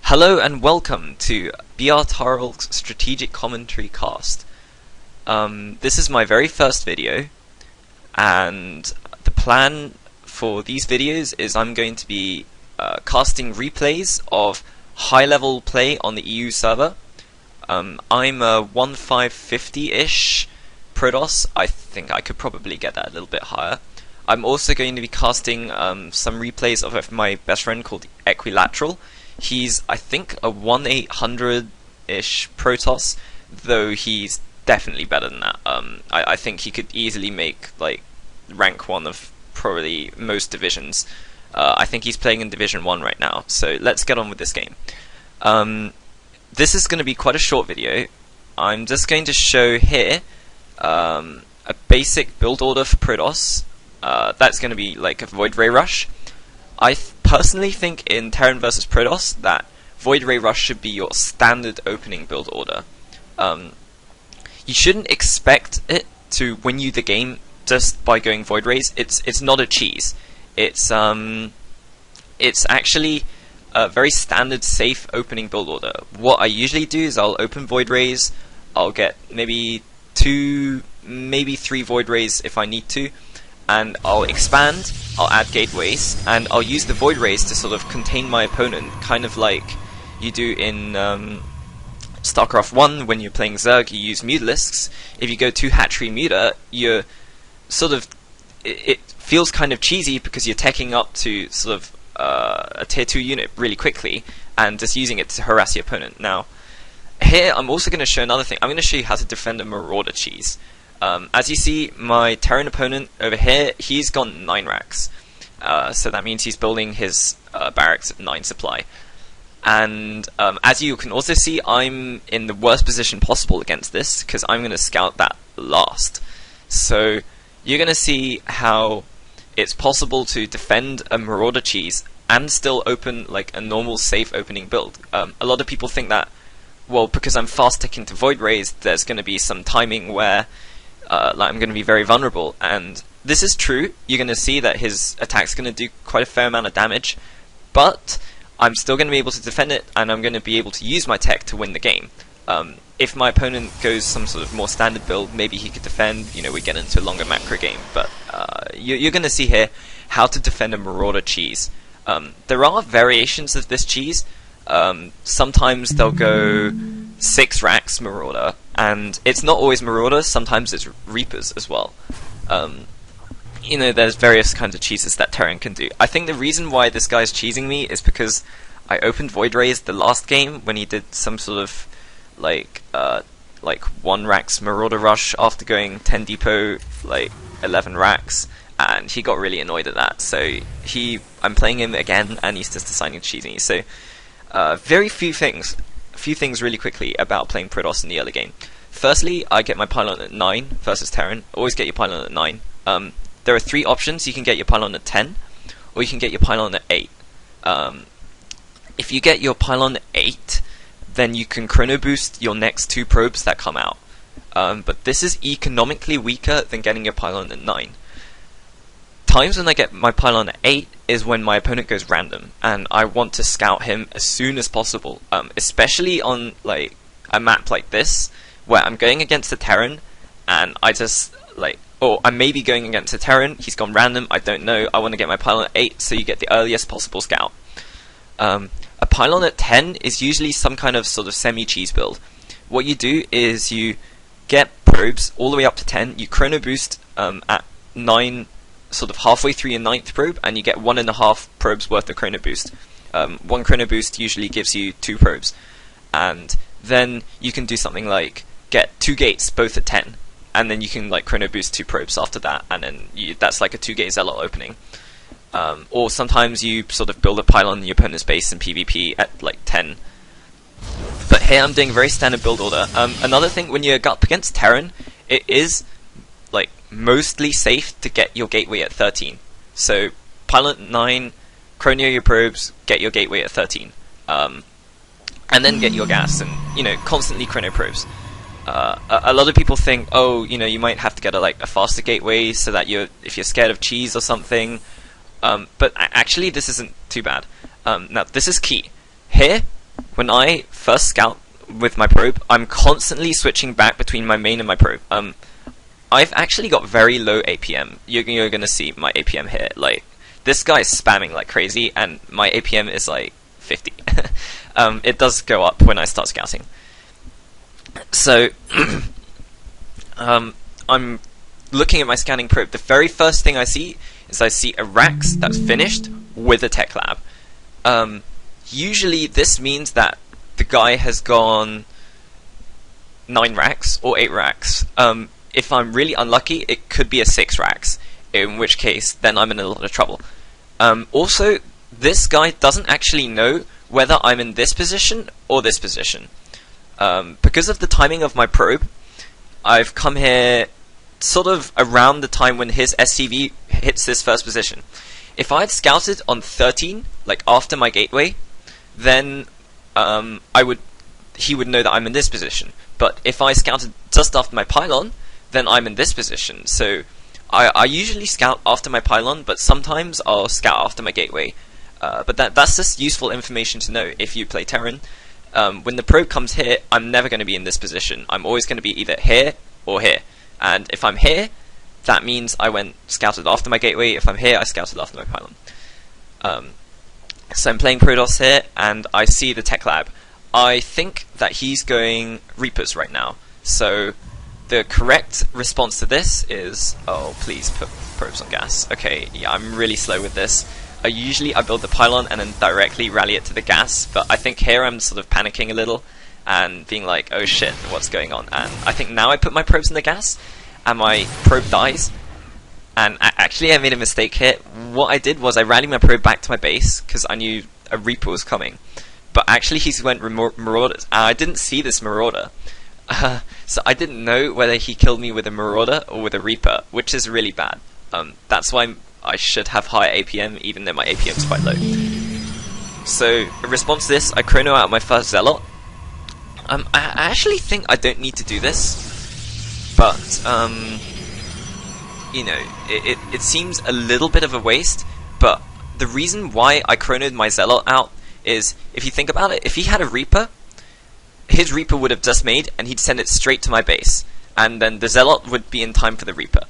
Hello and welcome to BrTarolg's Strategic Commentary Cast. This is my very first video, and the plan for these videos is I'm going to be casting replays of high-level play on the EU server. I'm a 1550-ish Protoss. I think I could probably get that a little bit higher. I'm also going to be casting some replays of my best friend called Equilateral. He's, I think, a 1-800-ish Protoss, though he's definitely better than that. I think he could easily make like rank 1 of probably most divisions. I think he's playing in Division 1 right now, so let's get on with this game. This is going to be quite a short video. I'm just going to show here a basic build order for Protoss. That's going to be like a Void Ray Rush. I personally think in Terran vs Protoss that Void Ray Rush should be your standard opening build order. You shouldn't expect it to win you the game just by going Void Rays. It's not a cheese. It's actually a very standard, safe opening build order. What I usually do is I'll open Void Rays. I'll get maybe 2, maybe 3 Void Rays if I need to, and I'll expand, I'll add gateways, and I'll use the Void Rays to sort of contain my opponent, kind of like you do in StarCraft 1 when you're playing Zerg. You use Mutalisks. If you go 2 Hatchery Muta, you're sort of, it feels kind of cheesy because you're teching up to sort of a tier 2 unit really quickly and just using it to harass your opponent. Now, here I'm also going to show another thing. I'm going to show you how to defend a Marauder cheese. As you see, my Terran opponent over here, he's gone 9 racks. So that means he's building his barracks at 9 supply. And as you can also see, I'm in the worst position possible against this, because I'm going to scout that last. So you're going to see how it's possible to defend a Marauder cheese and still open like a normal safe opening build. A lot of people think that, well, because I'm fast ticking to Void Rays, there's going to be some timing where like I'm going to be very vulnerable, and this is true. You're going to see that his attack's going to do quite a fair amount of damage, but I'm still going to be able to defend it, and I'm going to be able to use my tech to win the game. If my opponent goes some sort of more standard build, maybe he could defend, you know, we get into a longer macro game, but you're going to see here how to defend a Marauder cheese. There are variations of this cheese. Sometimes they'll go 6 racks Marauder, and it's not always Marauder, sometimes it's Reapers as well. You know, there's various kinds of cheeses that Terran can do. I think the reason why this guy's cheesing me is because I opened Void Rays the last game when he did some sort of like 1 racks Marauder Rush after going 10 depot, like 11 racks, and he got really annoyed at that. So I'm playing him again, and he's just deciding to cheese me. So very few things really quickly about playing Protoss in the early game. Firstly, I get my pylon at 9 versus Terran. Always get your pylon at 9. There are 3 options. You can get your pylon at 10, or you can get your pylon at 8. If you get your pylon at 8, then you can chrono boost your next 2 probes that come out. But this is economically weaker than getting your pylon at 9. Times when I get my pylon at 8 is when my opponent goes random, and I want to scout him as soon as possible, especially on like a map like this, where I'm going against a Terran, and I just like, or I may be going against a Terran, he's gone random, I don't know, I want to get my pylon at 8, so you get the earliest possible scout. A pylon at 10 is usually some kind of sort of semi-cheese build. What you do is you get probes all the way up to 10, you chrono boost at 9, sort of halfway through your 9th probe, and you get 1.5 probes worth of chrono boost. 1 chrono boost usually gives you 2 probes, and then you can do something like get 2 gates both at 10, and then you can like chrono boost 2 probes after that, and then that's like a 2-gate Zealot opening. Or sometimes you sort of build a pylon in your opponent's base in PvP at like 10. But here I'm doing a very standard build order. Another thing, when you're up against Terran, it is like mostly safe to get your gateway at 13. So pylon at 9, chrono your probes, get your gateway at 13, and then get your gas, and you know, constantly chrono probes. A lot of people think, oh, you know, you might have to get a faster gateway so that if you're scared of cheese or something. But actually, this isn't too bad. Now, this is key. Here, when I first scout with my probe, I'm constantly switching back between my main and my probe. I've actually got very low APM. You're gonna see my APM here. Like, this guy's spamming like crazy, and my APM is like 50. It does go up when I start scouting. So, I'm looking at my scanning probe. The very first thing I see is I see a Rax that's finished with a tech lab. Usually this means that the guy has gone 9 racks or 8 racks. If I'm really unlucky, it could be a 6 racks, in which case then I'm in a lot of trouble. Also, this guy doesn't actually know whether I'm in this position or this position. Because of the timing of my probe, I've come here sort of around the time when his SCV hits this first position. If I had scouted on 13, like after my gateway, then he would know that I'm in this position. But if I scouted just after my pylon, then I'm in this position. So I usually scout after my pylon, but sometimes I'll scout after my gateway. But that's just useful information to know if you play Terran. When the probe comes here, I'm never going to be in this position. I'm always going to be either here or here. And if I'm here, that means I went scouted after my gateway. If I'm here, I scouted after my pylon. So I'm playing Protoss here, and I see the tech lab. I think that he's going Reapers right now. So the correct response to this is, oh, please put probes on gas. Okay, yeah, I'm really slow with this. Usually I build the pylon and then directly rally it to the gas, but I think here I'm sort of panicking a little and being like, oh shit, what's going on? And I think now I put my probes in the gas, and my probe dies. And actually I made a mistake here. What I did was I rallied my probe back to my base, because I knew a Reaper was coming. But actually he went Marauders, and I didn't see this Marauder. So I didn't know whether he killed me with a Marauder or with a Reaper, which is really bad. That's why I should have higher APM, even though my APM is quite low. So, in response to this, I chrono out my first Zealot. I actually think I don't need to do this, but, you know, it seems a little bit of a waste, but the reason why I chronoed my Zealot out is, if you think about it, if he had a Reaper, his Reaper would have just made, and he'd send it straight to my base, and then the Zealot would be in time for the Reaper.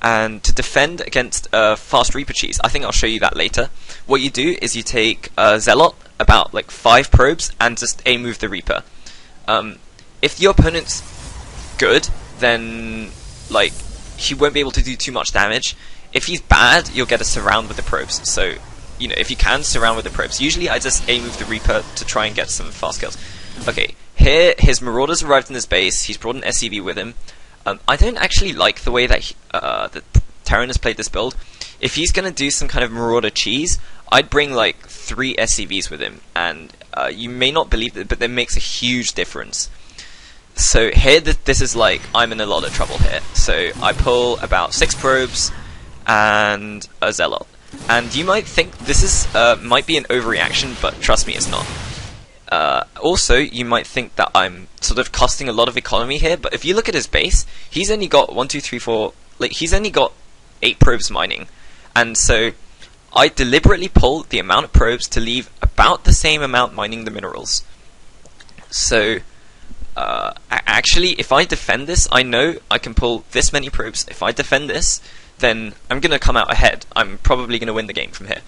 And to defend against fast Reaper cheese, I think I'll show you that later. What you do is you take Zealot, about like 5 probes, and just A-move the Reaper. If your opponent's good, then like he won't be able to do too much damage. If he's bad, you'll get a surround with the probes. So, you know, if you can, surround with the probes. Usually I just A-move the Reaper to try and get some fast kills. Okay, here his Marauders arrived in his base. He's brought an SCV with him. I don't actually like the way that the Terran has played this build. If he's going to do some kind of Marauder cheese, I'd bring like 3 SCVs with him, and you may not believe it, but that makes a huge difference. So here, this is like, I'm in a lot of trouble here. So I pull about 6 probes and a Zealot. And you might think this is might be an overreaction, but trust me, it's not. Also, you might think that I'm sort of costing a lot of economy here, but if you look at his base, he's only got 1, 2, 3, 4, like, he's only got 8 probes mining. And so, I deliberately pull the amount of probes to leave about the same amount mining the minerals. So, actually, if I defend this, I know I can pull this many probes. If I defend this, then I'm going to come out ahead. I'm probably going to win the game from here.